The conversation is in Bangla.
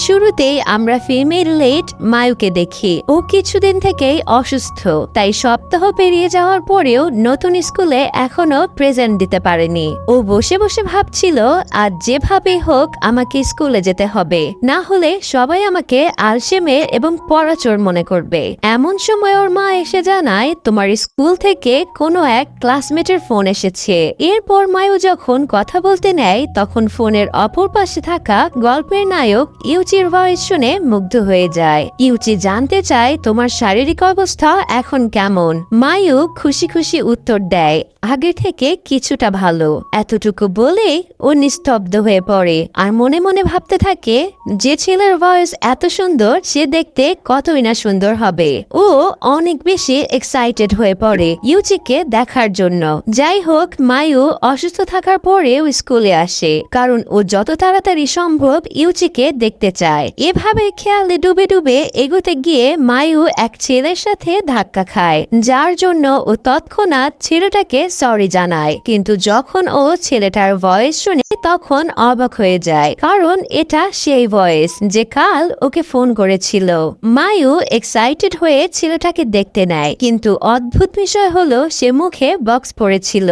শুরুতেই আমরা ফিমেল লিড মায়ুকে দেখি। ও কিছুদিন থেকেই অসুস্থ, তাই সপ্তাহ পেরিয়ে যাওয়ার পরেও নতুন স্কুলে এখনো প্রেজেন্ট দিতে পারেনি। ও বসে বসে ভাবছিল আজ যেভাবে হোক আমাকে স্কুলে যেতে হবে, না হলে সবাই আমাকে আলসেমে এবং পড়াচোর মনে করবে। এমন সময় ওর মা এসে জানায় তোমার স্কুল থেকে কোনো এক ক্লাসমেটের ফোন এসেছে। এরপর মায়ু যখন কথা বলতে নেয় তখন ফোনের অপর পাশে থাকা গল্পের নায়ক ইউচির ভয়েস শুনে মুগ্ধ হয়ে যায়। ইউচি জানতে চায় তোমার শারীরিক অবস্থা এখন কেমন। মায়ু খুশি খুশি উত্তর দেয় আগের থেকে কিছুটা ভালো। এতটুকু বলে ও নিস্তব্ধ হয়ে পড়ে আর মনে মনে ভাবতে থাকে যে ছেলের ভয়েস এত সুন্দর সে দেখতে কতই না সুন্দর হবে। ও অনেক বেশি এক্সাইটেড হয়ে পড়ে ইউচিকে দেখার জন্য। যাই হোক, মায়ু অসুস্থ থাকার পরেও স্কুলে আসে, কারণ ও যত তাড়াতাড়ি সম্ভব ইউচিকে দেখতে চায়। এভাবে খেয়ালে ডুবে ডুবে এগোতে গিয়ে মায়ু এক ছেলের সাথে ধাক্কা খায়, যার জন্য ও তৎক্ষণাৎ ছেলেটাকে সরি জানায়। কিন্তু যখন ও ছেলেটার ভয়েস শুনে তখন অবাক হয়ে যায়, কারণ এটা সেই ভয়েস যে কাল ওকে ফোন করেছিল। মায়ু এক্সাইটেড হয়ে ছেলেটাকে দেখতে নেয়, কিন্তু অদ্ভুত বিষয় হলো সে মুখে বক্স পরেছিল।